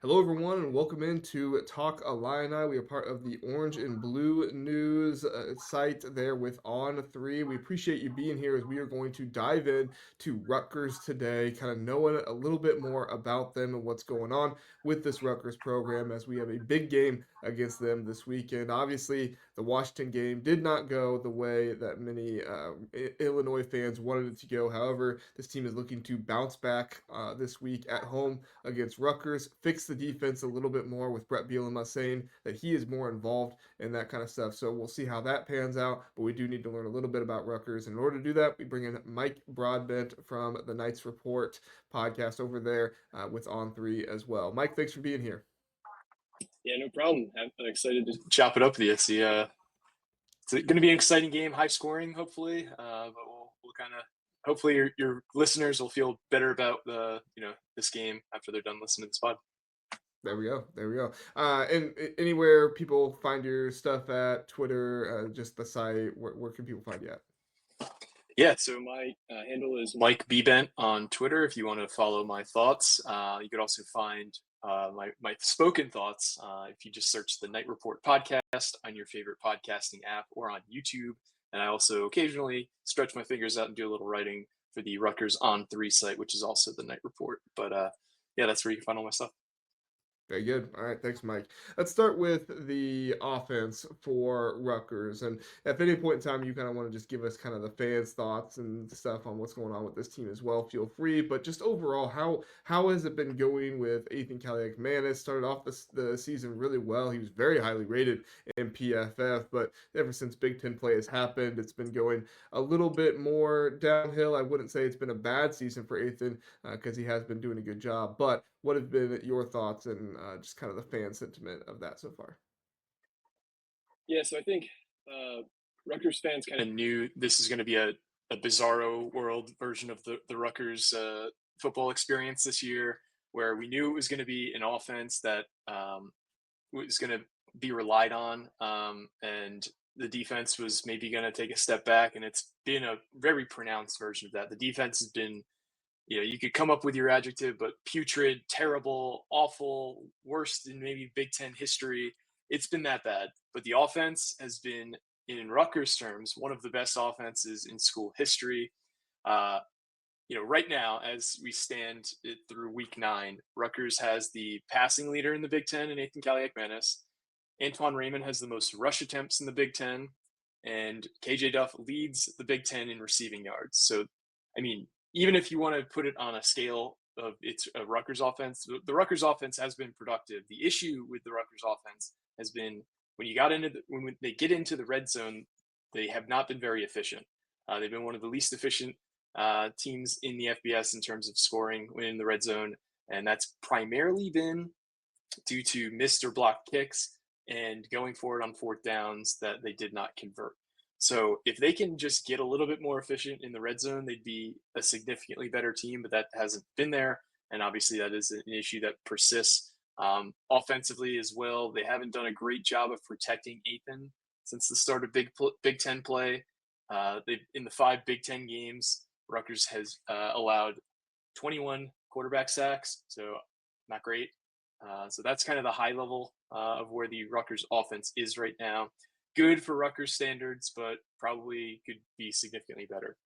Hello, everyone, and welcome into Talk Illini. We are part of the Orange and Blue News site there with On3. We appreciate you being here as we are going to dive in to Rutgers today, kind of knowing a little bit more about them and what's going on with this Rutgers program as we have a big game against them this weekend. Obviously, the Washington game did not go the way that many Illinois fans wanted it to go. However, this team is looking to bounce back this week at home against Rutgers, fix the defense a little bit more with Brett Bielema saying that he is more involved in that kind of stuff. So we'll see how that pans out, but we do need to learn a little bit about Rutgers. And in order to do that, we bring in Mike Broadbent from the Knights Report podcast over there with On3 as well. Mike, thanks for being here. Yeah, no problem. I'm excited to chop it up with you. It's going to be an exciting game, high scoring, hopefully. But we'll kind of hopefully your listeners will feel better about this game after they're done listening to this pod. There we go. There we go. And anywhere people find your stuff at Twitter, just the site, where can people find you at? Yeah, so my handle is Mike Broadbent on Twitter. If you want to follow my thoughts, you could also find my spoken thoughts if you just search the Night Report podcast on your favorite podcasting app or on YouTube. And I also occasionally stretch my fingers out and do a little writing for the Rutgers On3 site, which is also the Night Report. But yeah, that's where you can find all my stuff. Very good. All right, thanks, Mike. Let's start with the offense for Rutgers. And if at any point in time you kind of want to just give us kind of the fans' thoughts and stuff on what's going on with this team as well, feel free. But just overall, how has it been going with Athan Kaliakmanis? Started off the season really well. He was very highly rated in PFF, but ever since Big Ten play has happened, it's been going a little bit more downhill. I wouldn't say it's been a bad season for Athan because he has been doing a good job, but what have been your thoughts and just kind of the fan sentiment of that so far? Yeah, so I think Rutgers fans kind of knew this is going to be a bizarro world version of the Rutgers football experience this year, where we knew it was going to be an offense that was going to be relied on, and the defense was maybe going to take a step back, and it's been a very pronounced version of that. The defense has been, you could come up with your adjective, but putrid, terrible, awful, worst in maybe Big Ten history. It's been that bad. But the offense has been, in Rutgers terms, one of the best offenses in school history. Right now, as we stand through week 9, Rutgers has the passing leader in the Big Ten in Athan Kaliakmanis. Antoine Raymond has the most rush attempts in the Big Ten, and KJ Duff leads the Big Ten in receiving yards. So, I mean, even if you want to put it on a scale of it's a Rutgers offense, the Rutgers offense has been productive. The issue with the Rutgers offense has been when they get into the red zone, they have not been very efficient. They've been one of the least efficient teams in the FBS in terms of scoring when in the red zone, and that's primarily been due to missed or blocked kicks and going forward on fourth downs that they did not convert. So if they can just get a little bit more efficient in the red zone, they'd be a significantly better team, but that hasn't been there. And obviously that is an issue that persists offensively as well. They haven't done a great job of protecting Athan since the start of Big Ten play. In the 5 Big Ten games, Rutgers has allowed 21 quarterback sacks, so not great. So that's kind of the high level of where the Rutgers offense is right now. Good for Rutgers standards, but probably could be significantly better.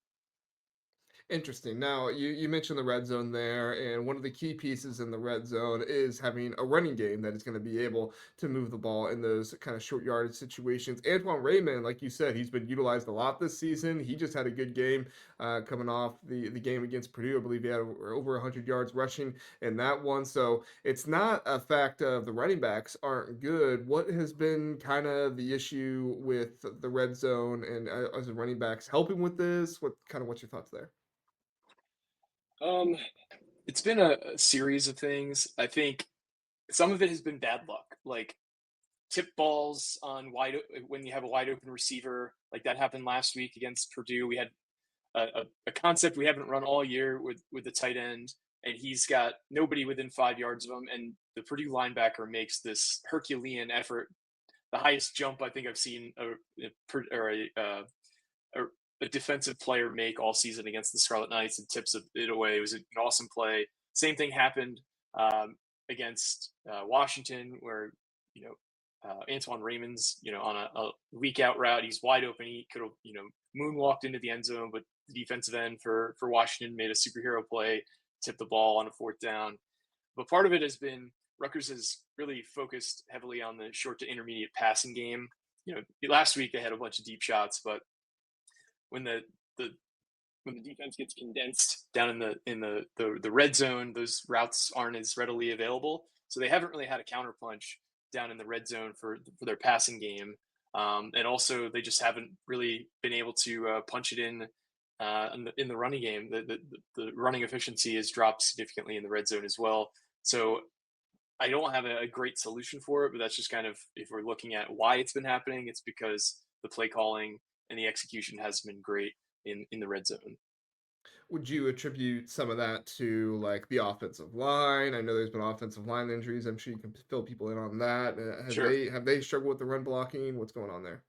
Interesting. Now, you mentioned the red zone there, and one of the key pieces in the red zone is having a running game that is going to be able to move the ball in those kind of short yardage situations. Antoine Raymond, like you said, he's been utilized a lot this season. He just had a good game coming off the game against Purdue. I believe he had over 100 yards rushing in that one. So it's not a fact of the running backs aren't good. What has been kind of the issue with the red zone and as the running backs helping with this? What's your thoughts there? It's been a series of things. I think some of it has been bad luck, like tip balls on when you have a wide open receiver, like that happened last week against Purdue. We had a concept we haven't run all year with the tight end, and he's got nobody within 5 yards of him, and the Purdue linebacker makes this Herculean effort, the highest jump I think I've seen a defensive player make all season against the Scarlet Knights, and tips it away. It was an awesome play. Same thing happened against Washington, where you know Antoine Raymond's on a weak out route, he's wide open. He could have moonwalked into the end zone, but the defensive end for Washington made a superhero play, tipped the ball on a fourth down. But part of it has been Rutgers has really focused heavily on the short to intermediate passing game. Last week they had a bunch of deep shots, but when the when the defense gets condensed down in the red zone, those routes aren't as readily available. So they haven't really had a counterpunch down in the red zone for their passing game, and also they just haven't really been able to punch it in the running game. The running efficiency has dropped significantly in the red zone as well. So I don't have a great solution for it, but that's just kind of if we're looking at why it's been happening, it's because the play calling and the execution has been great in the red zone. Would you attribute some of that to like the offensive line? I know there's been offensive line injuries. I'm sure you can fill people in on that. Have Sure. they struggled with the run blocking? What's going on there?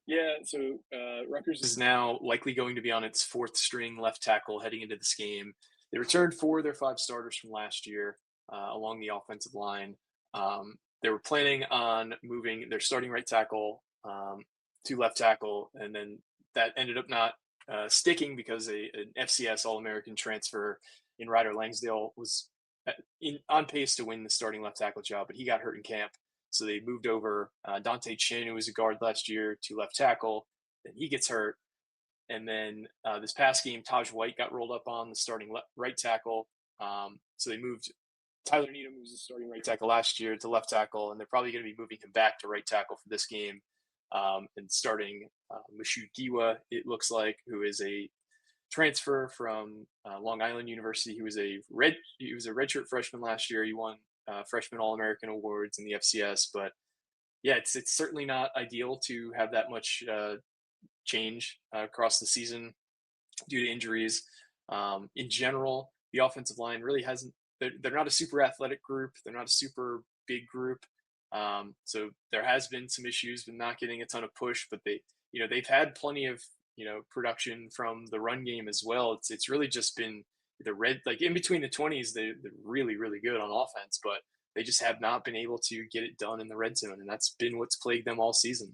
Yeah, so Rutgers is now likely going to be on its fourth string left tackle heading into this game. They returned four of their five starters from last year along the offensive line. They were planning on moving their starting right tackle to left tackle, and then that ended up not sticking because an FCS All American transfer in Ryder Langsdale was on pace to win the starting left tackle job, but he got hurt in camp. So they moved over Dante Chin, who was a guard last year, to left tackle. Then he gets hurt. And then this past game, Taj White got rolled up on the starting right tackle. So they moved Tyler Needham, who was the starting right tackle last year, to left tackle. And they're probably going to be moving him back to right tackle for this game and starting Mashoud Giwa, it looks like, who is a transfer from Long Island University. He was a redshirt freshman last year. He won freshman All American awards in the FCS. But yeah, it's certainly not ideal to have that much change across the season due to injuries. In general, the offensive line really hasn't. They're not a super athletic group. They're not a super big group. So there has been some issues with not getting a ton of push, but they've had plenty of production from the run game as well. It's really just been the red, like in between the 20s, they're really really good on offense, but they just have not been able to get it done in the red zone, and that's been what's plagued them all season.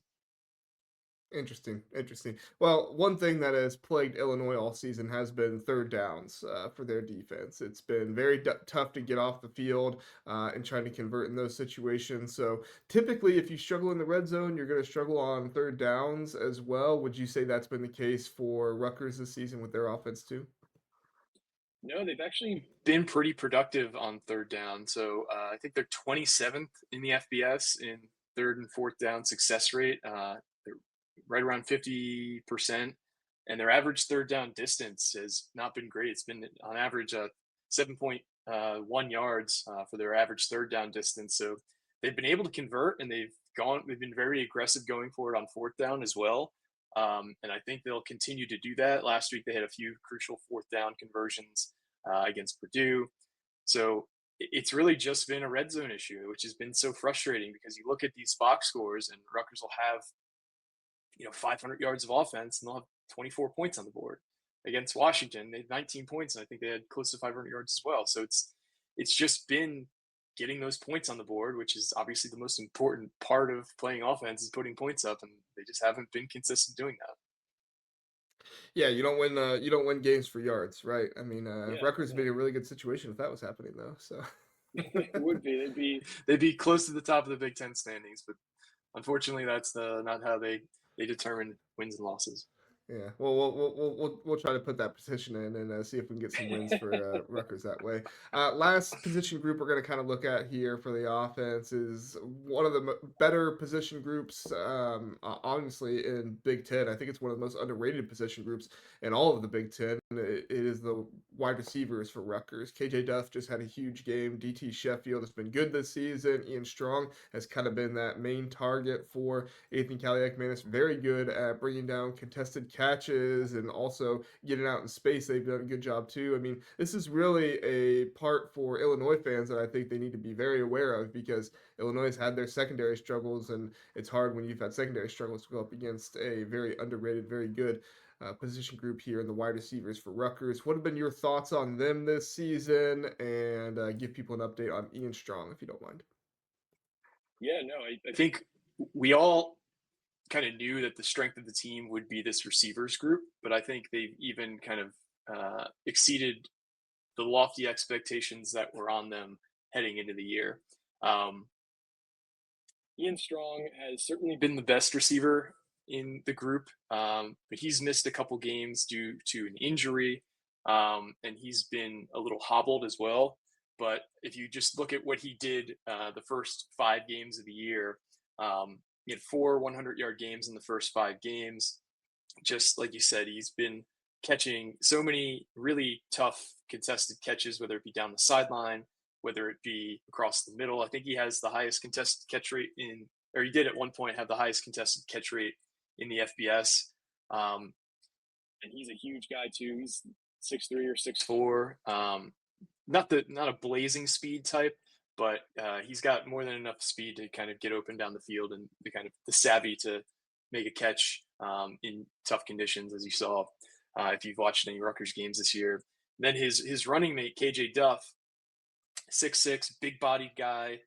Interesting, interesting. Well, one thing that has plagued Illinois all season has been third downs for their defense. It's been very tough to get off the field and trying to convert in those situations. So typically, if you struggle in the red zone, you're going to struggle on third downs as well. Would you say that's been the case for Rutgers this season with their offense too? No, they've actually been pretty productive on third down. So I think they're 27th in the FBS in third and fourth down success rate. They're right around 50%. And their average third down distance has not been great. It's been on average 7.1 yards for their average third down distance. So they've been able to convert, and they've been very aggressive going for it on fourth down as well. And I think they'll continue to do that. Last week, they had a few crucial fourth down conversions against Purdue. So it's really just been a red zone issue, which has been so frustrating because you look at these box scores and Rutgers will have 500 yards of offense and they'll have 24 points on the board. Against Washington, they had 19 points, and I think they had close to 500 yards as well. So it's just been getting those points on the board, which is obviously the most important part of playing offense is putting points up, and they just haven't been consistent doing that. Yeah, you don't win games for yards, right? I mean, Yeah, Rutgers would be no. in a really good situation if that was happening though. So It would be. They'd be close to the top of the Big Ten standings, but unfortunately, that's not how they determine wins and losses. yeah, well, we'll try to put that position in and see if we can get some wins for Rutgers that way. Last position group we're going to kind of look at here for the offense is one of the better position groups, honestly, in Big Ten. I think it's one of the most underrated position groups in all of the Big Ten. It is the wide receivers for Rutgers. KJ Duff just had a huge game. DT Sheffield has been good this season. Ian Strong has kind of been that main target for Athan Kaliakmanis. Very good at bringing down contested catches and also getting out in space. They've done a good job too. I mean, this is really a part for Illinois fans that I think they need to be very aware of because Illinois has had their secondary struggles, and it's hard when you've had secondary struggles to go up against a very underrated, very good position group here in the wide receivers for Rutgers. What have been your thoughts on them this season? And give people an update on Ian Strong, if you don't mind. Yeah, no, I think we all kind of knew that the strength of the team would be this receivers group, but I think they've even kind of exceeded the lofty expectations that were on them heading into the year. Um, Ian Strong has certainly been the best receiver in the group, but he's missed a couple games due to an injury, and he's been a little hobbled as well. But if you just look at what he did the first 5 games of the year, he had 4 100-yard games in the first 5 games. Just like you said, he's been catching so many really tough contested catches, whether it be down the sideline, whether it be across the middle. I think he has the highest contested catch rate in, or he did at one point have the highest contested catch rate in the FBS. Um, and he's a huge guy too. He's 6'3" or 6'4". Not a blazing speed type, but he's got more than enough speed to kind of get open down the field and the savvy to make a catch in tough conditions, as you saw if you've watched any Rutgers games this year. And then his running mate KJ Duff, 6'6", big bodied guy.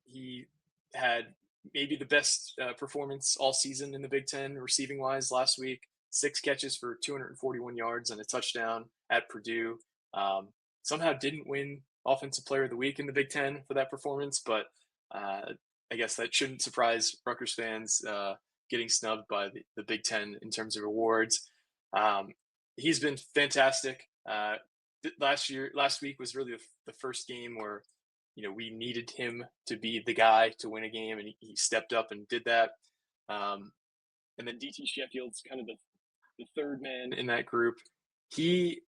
He had maybe the best performance all season in the Big Ten receiving wise last week. 6 catches for 241 yards and a touchdown at Purdue. Somehow didn't win Offensive Player of the Week in the Big Ten for that performance, but I guess that shouldn't surprise Rutgers fans getting snubbed by the Big Ten in terms of awards. He's been fantastic. Last week was really the first game where we needed him to be the guy to win a game, and he stepped up and did that. And then DT Sheffield's kind of the third man in that group. He,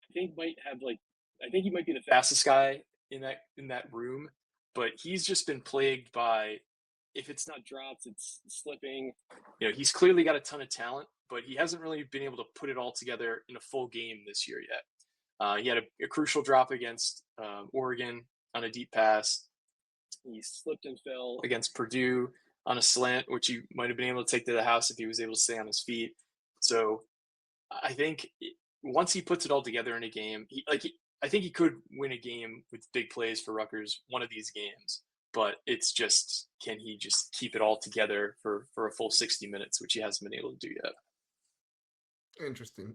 I think, he might be the fastest guy in that room, but he's just been plagued by, if it's not drops, it's slipping. He's clearly got a ton of talent, but he hasn't really been able to put it all together in a full game this year yet. He had a crucial drop against Oregon on a deep pass. He slipped and fell against Purdue on a slant, which he might have been able to take to the house if he was able to stay on his feet. So I think once he puts it all together in a game, I think he could win a game with big plays for Rutgers one of these games. But it's just, can he just keep it all together for a full 60 minutes, which he hasn't been able to do yet. Interesting.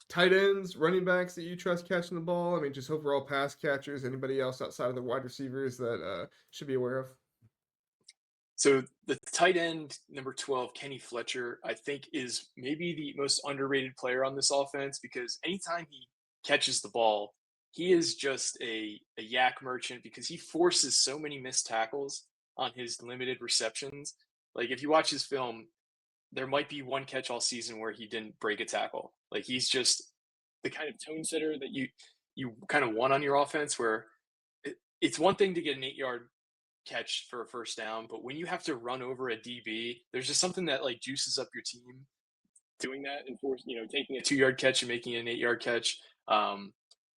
Tight ends, running backs that you trust catching the ball. I mean, just overall pass catchers. Anybody else outside of the wide receivers that should be aware of? So the tight end, number 12, Kenny Fletcher, I think is maybe the most underrated player on this offense, because anytime he catches the ball, he is just a yak merchant, because he forces so many missed tackles on his limited receptions. Like, if you watch his film, there might be one catch all season where he didn't break a tackle. Like, he's just the kind of tone setter that you kind of want on your offense, where it's one thing to get an 8-yard catch for a first down, but when you have to run over a DB, there's just something that like juices up your team doing that, and taking a 2-yard catch and making it an 8-yard catch.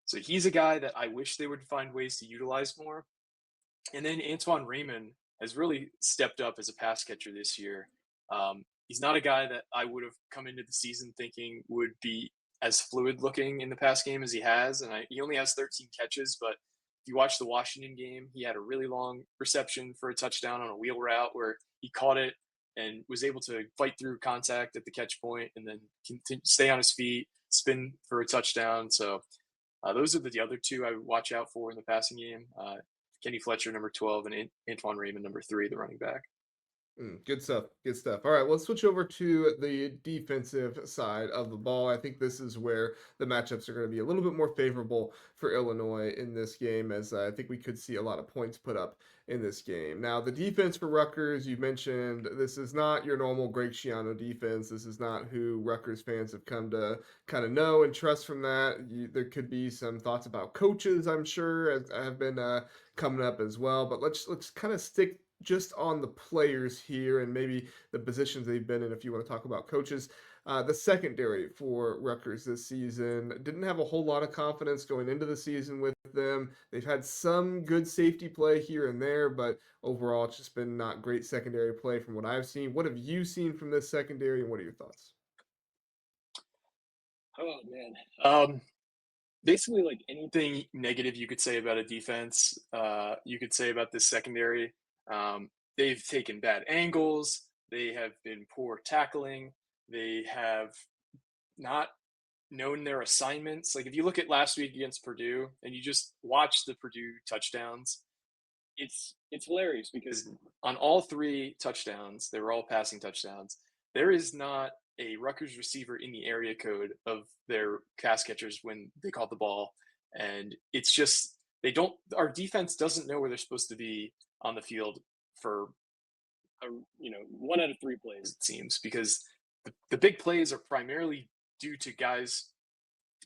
So he's a guy that I wish they would find ways to utilize more. And then Antoine Raymond has really stepped up as a pass catcher this year. He's not a guy that I would have come into the season thinking would be as fluid looking in the pass game as he has. And he only has 13 catches, but if you watch the Washington game, he had a really long reception for a touchdown on a wheel route where he caught it and was able to fight through contact at the catch point and then stay on his feet, spin for a touchdown. So those are the other two I would watch out for in the passing game. Kenny Fletcher, number 12, and Antoine Raymond, number 3, the running back. Good stuff. Good stuff. All right, let's switch over to the defensive side of the ball. I think this is where the matchups are going to be a little bit more favorable for Illinois in this game, as I think we could see a lot of points put up in this game. Now, the defense for Rutgers, you mentioned, this is not your normal Greg Schiano defense. This is not who Rutgers fans have come to kind of know and trust from that. There could be some thoughts about coaches, I'm sure, as have been coming up as well. But let's kind of stick just on the players here and maybe the positions they've been in, if you want to talk about coaches. The secondary for Rutgers this season didn't have a whole lot of confidence going into the season with them. They've had some good safety play here and there, but overall it's just been not great secondary play from what I've seen. What have you seen from this secondary, and what are your thoughts? Oh man. Um, Basically, like anything negative you could say about a defense, you could say about this secondary. They've taken bad angles. They have been poor tackling. They have not known their assignments. Like if you look at last week against Purdue and you just watch the Purdue touchdowns, it's hilarious because on all three touchdowns, they were all passing touchdowns. There is not a Rutgers receiver in the area code of their pass catchers when they caught the ball, and it's just they don't. Our defense doesn't know where they're supposed to be on the field for a, 1 out of 3 plays it seems because the big plays are primarily due to guys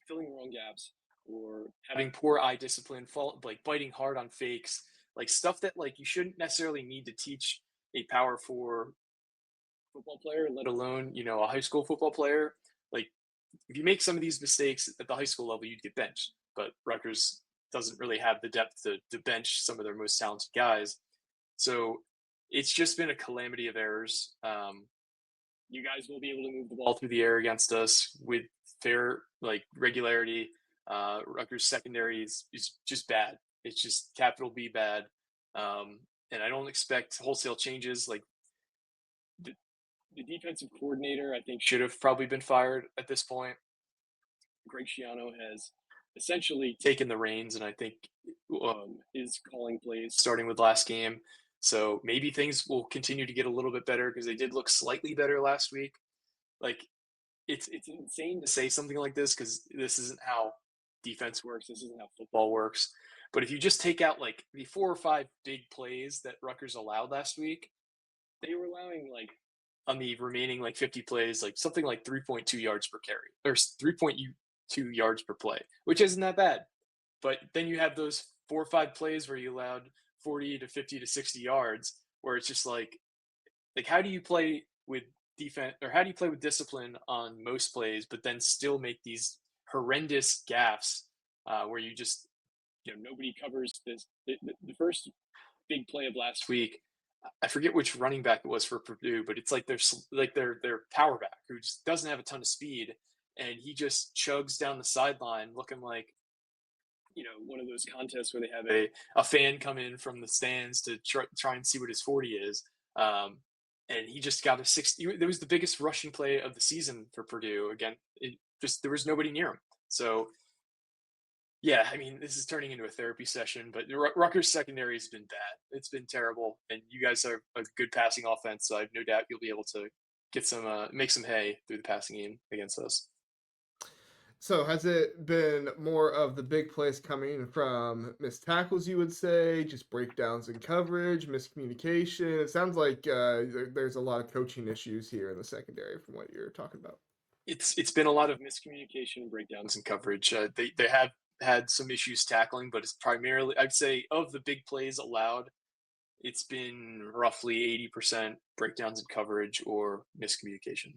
filling wrong gaps or having poor eye discipline, like biting hard on fakes, like stuff that like you shouldn't necessarily need to teach a power four football player, let alone a high school football player. Like if you make some of these mistakes at the high school level, you'd get benched. But Rutgers doesn't really have the depth to bench some of their most talented guys. So it's just been a calamity of errors. You guys will be able to move the ball through the air against us with fair like regularity. Rutgers secondary is just bad. It's just capital B bad. And I don't expect wholesale changes. Like the, the defensive coordinator, I think, should have probably been fired at this point. Greg Schiano has essentially taken the reins, and I think is calling plays starting with last game. So maybe things will continue to get a little bit better because they did look slightly better last week. Like it's insane to say something like this because this isn't how defense works. This isn't how football works. But if you just take out like the 4 or 5 big plays that Rutgers allowed last week, they were allowing like on the remaining like 50 plays, like something like 3.2 yards per carry or 3.2 yards per play, which isn't that bad. But then you have those 4 or 5 plays where you allowed 40 to 50 to 60 yards, where it's just like how do you play with defense or how do you play with discipline on most plays, but then still make these horrendous gaffes where you just nobody covers this. The first big play of last week, I forget which running back it was for Purdue, but it's like their power back who just doesn't have a ton of speed, and he just chugs down the sideline looking like one of those contests where they have a fan come in from the stands to try and see what his 40 is. And he just got a 60. It was the biggest rushing play of the season for Purdue. Again, there was nobody near him. So yeah, I mean, this is turning into a therapy session, but Rutgers secondary has been bad. It's been terrible, and you guys are a good passing offense, so I have no doubt you'll be able to get make some hay through the passing game against us. So has it been more of the big plays coming from missed tackles, you would say, just breakdowns in coverage, miscommunication? It sounds like there's a lot of coaching issues here in the secondary from what you're talking about. It's been a lot of miscommunication, breakdowns, and coverage. They have had some issues tackling, but it's primarily I'd say of the big plays allowed, it's been roughly 80% breakdowns in coverage or miscommunication.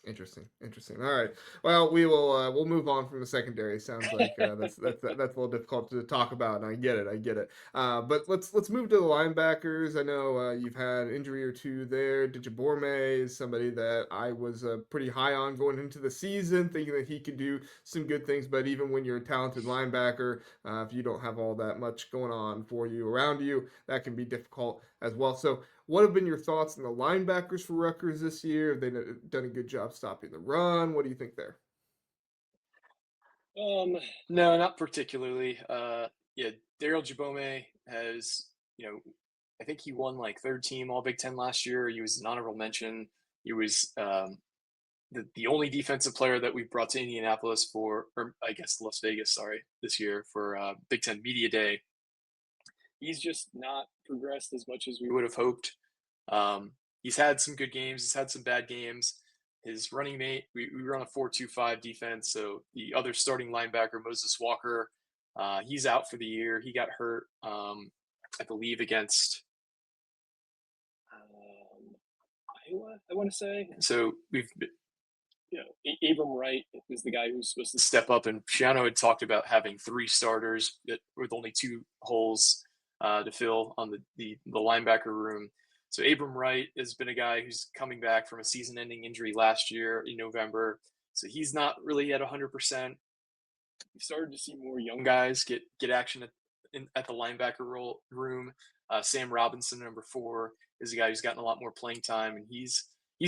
Interesting, interesting. All right. Well, we'll move on from the secondary. Sounds like that's a little difficult to talk about, and I get it. I get it. But let's move to the linebackers. I know you've had an injury or two there. Dijaborme is somebody that I was pretty high on going into the season, thinking that he could do some good things. But even when you're a talented linebacker, if you don't have all that much going on for you around you, that can be difficult as well. So what have been your thoughts on the linebackers for Rutgers this year? Have they done a good job stopping the run? What do you think there? No, not particularly. Yeah, Daryl Jabome has, you know, I think he won like third team All Big Ten last year. He was an honorable mention. He was the only defensive player that we brought to Indianapolis or I guess Las Vegas, sorry, this year for Big Ten Media Day. He's just not progressed as much as we would have hoped. He's had some good games. He's had some bad games. His running mate, we run a 4-2-5 defense. So the other starting linebacker, Moses Walker, he's out for the year. He got hurt, I believe, against Iowa, I want to say. So Abram Wright is the guy who's supposed to step up, and Shiano had talked about having 3 starters with only 2 holes to fill on the linebacker room. So Abram Wright has been a guy who's coming back from a season-ending injury last year in November. So he's not really at 100%. We started to see more young guys get action at the linebacker room. Sam Robinson, number 4, is a guy who's gotten a lot more playing time, and he's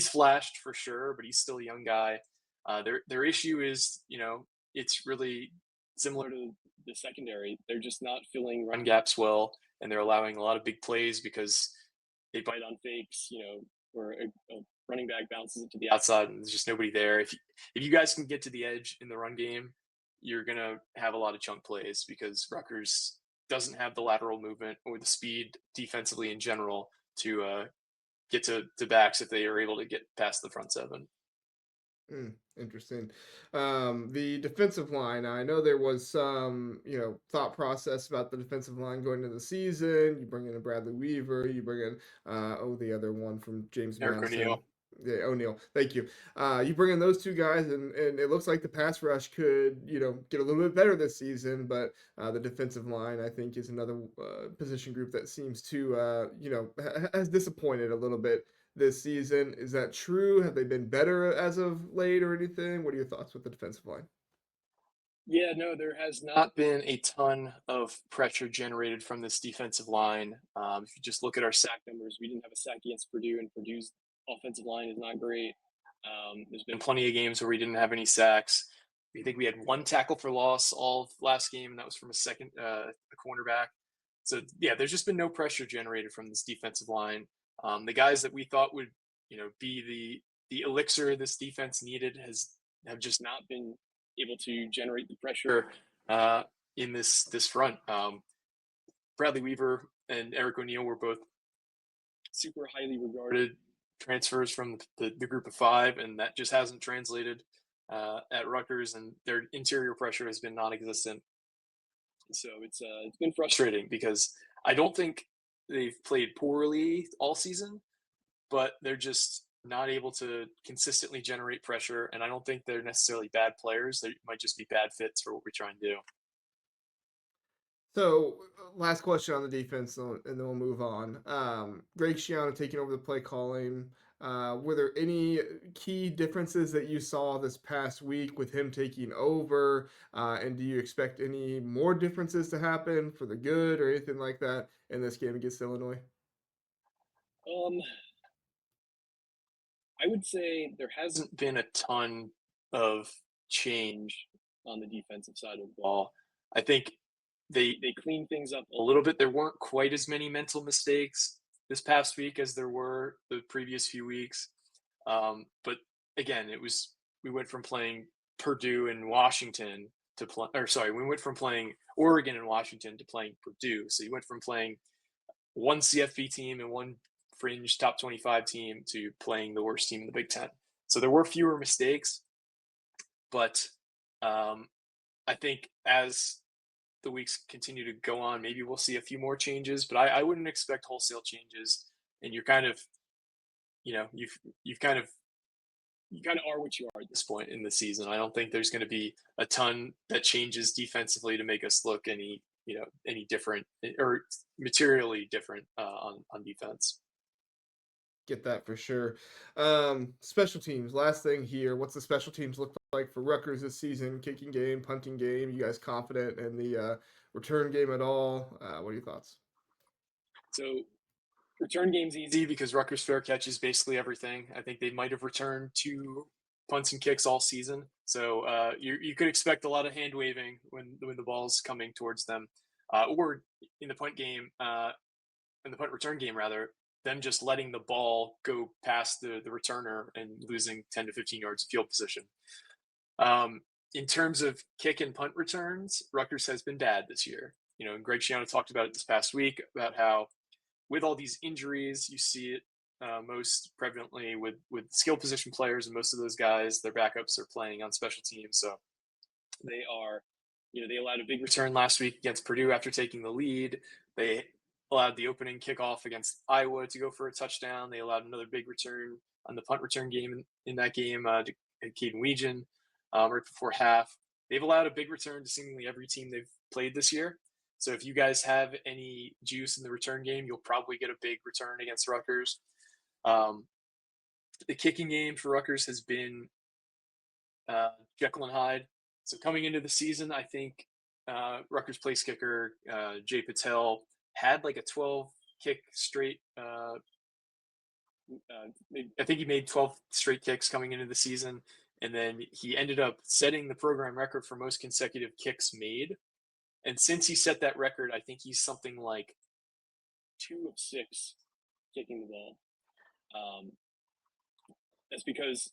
flashed for sure, but he's still a young guy. Their issue is, it's really similar to the secondary. They're just not filling run gaps well, and they're allowing a lot of big plays because they bite on fakes, where a running back bounces it to the outside and there's just nobody there. If you guys can get to the edge in the run game, you're gonna have a lot of chunk plays because Rutgers doesn't have the lateral movement or the speed defensively in general to get to backs if they are able to get past the front 7. Interesting. The defensive line. I know there was some, thought process about the defensive line going into the season. You bring in a Bradley Weaver. You bring in, the other one from James Eric Madison. O'Neill. Yeah, O'Neal. Thank you. You bring in those two guys, and it looks like the pass rush could, get a little bit better this season. But the defensive line, I think, is another position group that seems to, has disappointed a little bit this season. Is that true? Have they been better as of late or anything? What are your thoughts with the defensive line? Yeah, no, there has not been a ton of pressure generated from this defensive line. If you just look at our sack numbers, we didn't have a sack against Purdue, and Purdue's offensive line is not great. There's been plenty of games where we didn't have any sacks. I think we had 1 tackle for loss all of last game, and that was from a cornerback. So yeah, there's just been no pressure generated from this defensive line. The guys that we thought would, be the elixir this defense needed have just not been able to generate the pressure in this front. Bradley Weaver and Eric O'Neill were both super highly regarded transfers from the group of 5, and that just hasn't translated at Rutgers, and their interior pressure has been non-existent. So it's been frustrating because I don't think they've played poorly all season, but they're just not able to consistently generate pressure. And I don't think they're necessarily bad players. They might just be bad fits for what we're trying to do. So, last question on the defense, and then we'll move on. Greg Schiano taking over the play calling. Were there any key differences that you saw this past week with him taking over? And do you expect any more differences to happen for the good or anything like that in this game against Illinois? Um, I would say there hasn't been a ton of change on the defensive side of the ball. I think they cleaned things up a little bit. There weren't quite as many mental mistakes this past week as there were the previous few weeks. But again, we went from playing Purdue and Washington to play, or sorry, we went from playing Oregon and Washington to playing Purdue. So you went from playing one CFP team and one fringe top 25 team to playing the worst team in the Big Ten. So there were fewer mistakes, but I think as the weeks continue to go on, maybe we'll see a few more changes, but I wouldn't expect wholesale changes. And you're kind of, you've kind of you kind of are what you are at this point in the season. I don't think there's going to be a ton that changes defensively to make us look any different or materially different on defense. Get that for sure. Special teams. Last thing here. What's the special teams look like for Rutgers this season? Kicking game, punting game. You guys confident in the return game at all? What are your thoughts? So return game's easy because Rutgers fair catches basically everything. I think they might have returned 2 punts and kicks all season. So you could expect a lot of hand waving when the ball's coming towards them, or in the in the punt return game rather, them just letting the ball go past the returner and losing 10 to 15 yards of field position. In terms of kick and punt returns, Rutgers has been bad this year. And Greg Schiano talked about it this past week about how with all these injuries, you see it most prevalently with skill position players, and most of those guys, their backups are playing on special teams. So they are, they allowed a big return last week against Purdue after taking the lead. They allowed the opening kickoff against Iowa to go for a touchdown. They allowed another big return on the punt return game in that game to Caden Weegan right before half. They've allowed a big return to seemingly every team they've played this year. So if you guys have any juice in the return game, you'll probably get a big return against Rutgers. The kicking game for Rutgers has been Jekyll and Hyde. So coming into the season, I think Rutgers place kicker Jay Patel had like a 12 kick straight. I think he made 12 straight kicks coming into the season, and then he ended up setting the program record for most consecutive kicks made. And since he set that record, I think he's something like 2 of 6 kicking the ball. That's because,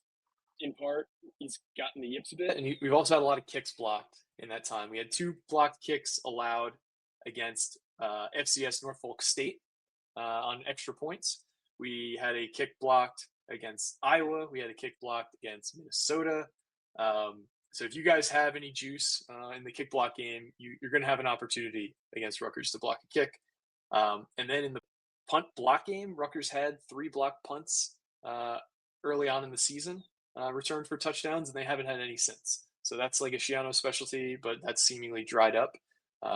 in part, he's gotten the yips a bit, and we've also had a lot of kicks blocked in that time. We had 2 blocked kicks allowed against FCS Norfolk State on extra points. We had a kick blocked against Iowa. We had a kick blocked against Minnesota. So if you guys have any juice in the kick block game, you're going to have an opportunity against Rutgers to block a kick. And then in the punt block game, Rutgers had 3 blocked punts early on in the season, returned for touchdowns, and they haven't had any since. So that's like a Shiano specialty, but that's seemingly dried up.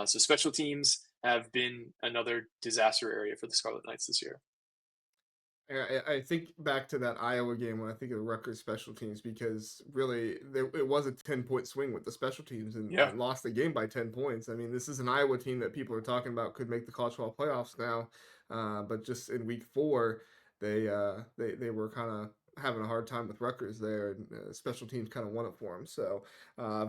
So special teams have been another disaster area for the Scarlet Knights this year. I think back to that Iowa game when I think of the Rutgers special teams because really it was a 10-point swing with the special teams and lost the game by 10 points. I mean, this is an Iowa team that people are talking about could make the college football playoffs now, but just in week 4, they were kind of having a hard time with Rutgers there, and special teams kind of won it for them. So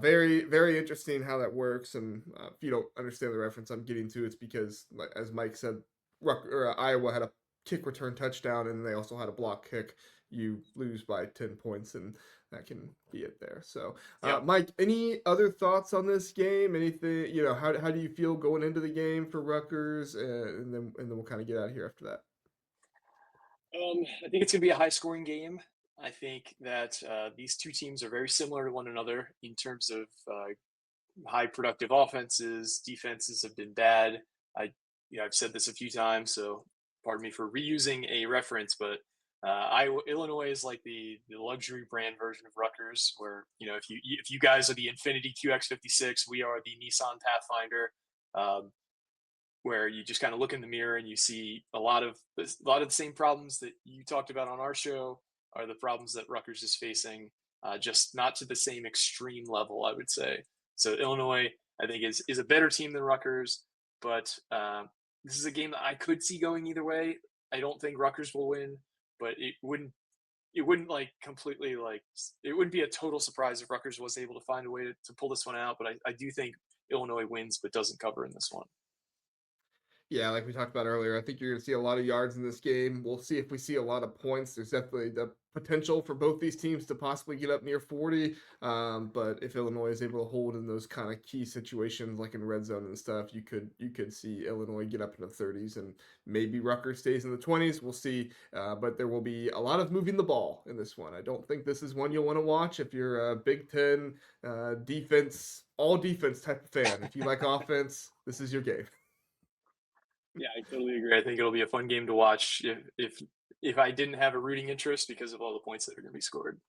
very, very interesting how that works. And if you don't understand the reference I'm getting to, it's because, as Mike said, Iowa had a kick return touchdown, and they also had a block kick. You lose by 10 points, and that can be it there. So, Mike, any other thoughts on this game? Anything, how do you feel going into the game for Rutgers? And then we'll kind of get out of here after that. I think it's going to be a high scoring game. I think that these two teams are very similar to one another in terms of high productive offenses. Defenses have been bad. I've said this a few times, so pardon me for reusing a reference, but Illinois is like the luxury brand version of Rutgers, where if you guys are the Infiniti QX56, we are the Nissan Pathfinder, where you just kind of look in the mirror and you see a lot of the same problems that you talked about on our show are the problems that Rutgers is facing, just not to the same extreme level, I would say. So Illinois, I think, is a better team than Rutgers, but this is a game that I could see going either way. I don't think Rutgers will win, but it wouldn't like completely like it wouldn't be a total surprise if Rutgers was able to find a way to pull this one out. But I do think Illinois wins, but doesn't cover in this one. Yeah, like we talked about earlier, I think you're going to see a lot of yards in this game. We'll see if we see a lot of points. There's definitely the potential for both these teams to possibly get up near 40. But if Illinois is able to hold in those kind of key situations, like in red zone and stuff, you could see Illinois get up into the 30s, and maybe Rutgers stays in the 20s. We'll see. But there will be a lot of moving the ball in this one. I don't think this is one you'll want to watch if you're a Big Ten defense, all defense type of fan. If you like offense, this is your game. Yeah, I totally agree. I think it'll be a fun game to watch if I didn't have a rooting interest because of all the points that are going to be scored.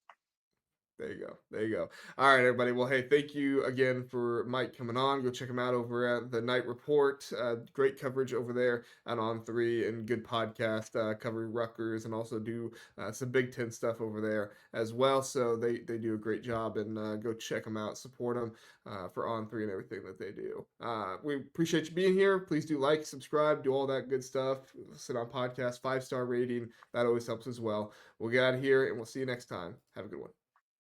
There you go. There you go. All right, everybody. Well, hey, thank you again for Mike coming on. Go check him out over at the Night Report. Great coverage over there and On 3, and good podcast covering Rutgers, and also do some Big Ten stuff over there as well. So they do a great job, and go check them out. Support them for On 3 and everything that they do. We appreciate you being here. Please do like, subscribe, do all that good stuff. Listen on podcast, 5-star rating. That always helps as well. We'll get out of here, and we'll see you next time. Have a good one.